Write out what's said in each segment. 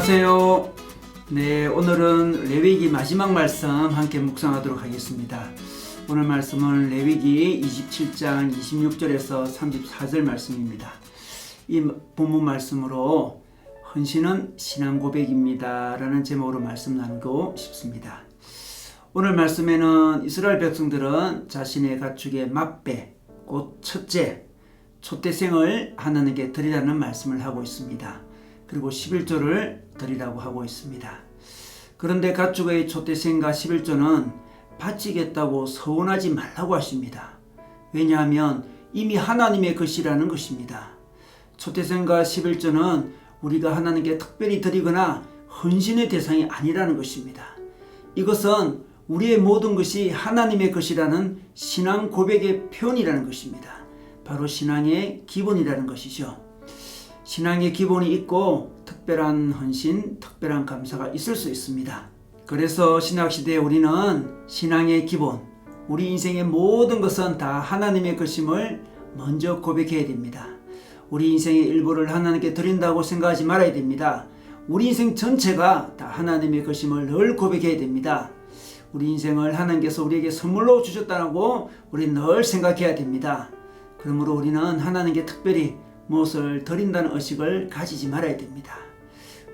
안녕하세요. 네, 오늘은 레위기 마지막 말씀 함께 묵상하도록 하겠습니다. 오늘 말씀은 레위기 27장 26절에서 34절 말씀입니다. 이 본문 말씀으로 헌신은 신앙 고백입니다 라는 제목으로 말씀 나누고 싶습니다. 오늘 말씀에는 이스라엘 백성들은 자신의 가축의 맏배, 곧 첫째, 촛대생을 하나님께 드리라는 말씀을 하고 있습니다. 그리고 11조를 드리라고 하고 있습니다. 그런데 가축의 촛대생과 11조는 바치겠다고 서운하지 말라고 하십니다. 왜냐하면 이미 하나님의 것이라는 것입니다. 촛대생과 11조는 우리가 하나님께 특별히 드리거나 헌신의 대상이 아니라는 것입니다. 이것은 우리의 모든 것이 하나님의 것이라는 신앙 고백의 표현이라는 것입니다. 바로 신앙의 기본이라는 것이죠. 신앙의 기본이 있고 특별한 헌신, 특별한 감사가 있을 수 있습니다. 그래서 신학시대에 우리는 신앙의 기본, 우리 인생의 모든 것은 다 하나님의 것임을 먼저 고백해야 됩니다. 우리 인생의 일부를 하나님께 드린다고 생각하지 말아야 됩니다. 우리 인생 전체가 다 하나님의 것임을 늘 고백해야 됩니다. 우리 인생을 하나님께서 우리에게 선물로 주셨다고 우리 늘 생각해야 됩니다. 그러므로 우리는 하나님께 특별히 무엇을 드린다는 의식을 가지지 말아야 됩니다.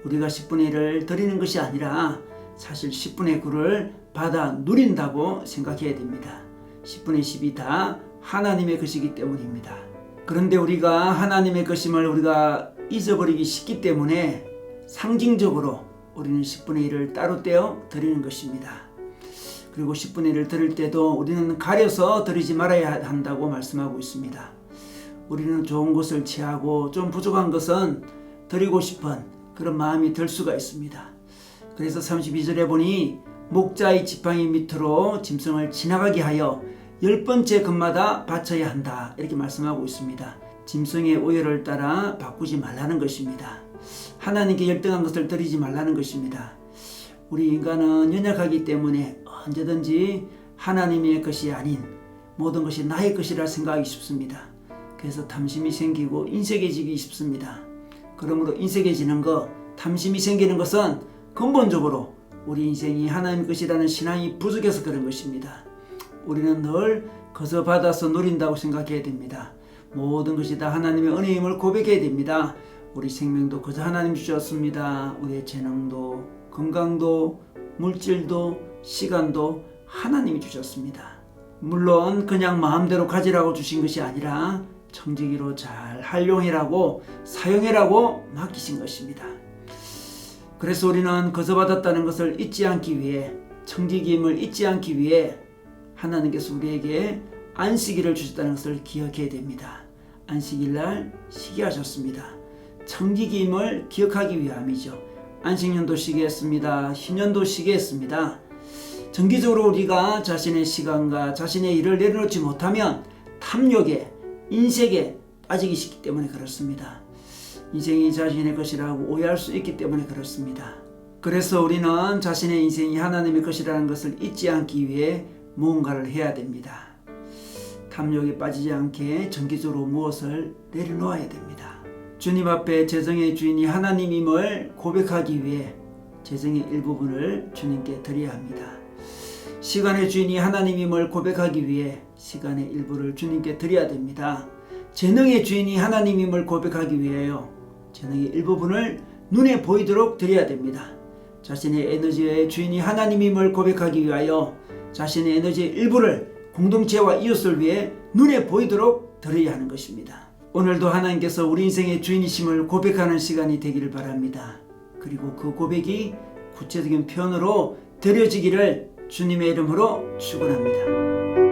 우리가 10분의 1을 드리는 것이 아니라 사실 10분의 9를 받아 누린다고 생각해야 됩니다. 10분의 10이 다 하나님의 것이기 때문입니다. 그런데 우리가 하나님의 것임을 우리가 잊어버리기 쉽기 때문에 상징적으로 우리는 10분의 1을 따로 떼어 드리는 것입니다. 그리고 10분의 1을 드릴 때도 우리는 가려서 드리지 말아야 한다고 말씀하고 있습니다. 우리는 좋은 것을 취하고 좀 부족한 것은 드리고 싶은 그런 마음이 들 수가 있습니다. 그래서 32절에 보니 목자의 지팡이 밑으로 짐승을 지나가게 하여 10번째 금마다 바쳐야 한다 이렇게 말씀하고 있습니다. 짐승의 오열을 따라 바꾸지 말라는 것입니다. 하나님께 열등한 것을 드리지 말라는 것입니다. 우리 인간은 연약하기 때문에 언제든지 하나님의 것이 아닌 모든 것이 나의 것이라 생각하기 쉽습니다. 그래서 탐심이 생기고 인색해지기 쉽습니다. 그러므로 인색해지는 것, 탐심이 생기는 것은 근본적으로 우리 인생이 하나님의 것이라는 신앙이 부족해서 그런 것입니다. 우리는 늘 거저 받아서 누린다고 생각해야 됩니다. 모든 것이 다 하나님의 은혜임을 고백해야 됩니다. 우리 생명도 거저 하나님 주셨습니다. 우리의 재능도, 건강도, 물질도, 시간도 하나님이 주셨습니다. 물론 그냥 마음대로 가지라고 주신 것이 아니라 청지기로 잘 활용해라고 사용해라고 맡기신 것입니다. 그래서 우리는 거저 받았다는 것을 잊지 않기 위해, 청지기임을 잊지 않기 위해 하나님께서 우리에게 안식일을 주셨다는 것을 기억해야 됩니다. 안식일날 쉬게 하셨습니다. 청지기임을 기억하기 위함이죠. 안식년도 쉬게 했습니다. 휴년도 쉬게 했습니다. 정기적으로 우리가 자신의 시간과 자신의 일을 내려놓지 못하면 탐욕에, 인색에 빠지기 쉽기 때문에 그렇습니다. 인생이 자신의 것이라고 오해할 수 있기 때문에 그렇습니다. 그래서 우리는 자신의 인생이 하나님의 것이라는 것을 잊지 않기 위해 무언가를 해야 됩니다. 탐욕에 빠지지 않게 정기적으로 무엇을 내려놓아야 됩니다. 주님 앞에 재정의 주인이 하나님임을 고백하기 위해 재정의 일부분을 주님께 드려야 합니다. 시간의 주인이 하나님임을 고백하기 위해 시간의 일부를 주님께 드려야 됩니다. 재능의 주인이 하나님임을 고백하기 위하여 재능의 일부분을 눈에 보이도록 드려야 됩니다. 자신의 에너지의 주인이 하나님임을 고백하기 위하여 자신의 에너지의 일부를 공동체와 이웃을 위해 눈에 보이도록 드려야 하는 것입니다. 오늘도 하나님께서 우리 인생의 주인이심을 고백하는 시간이 되기를 바랍니다. 그리고 그 고백이 구체적인 표현으로 드려지기를 주님의 이름으로 축원합니다.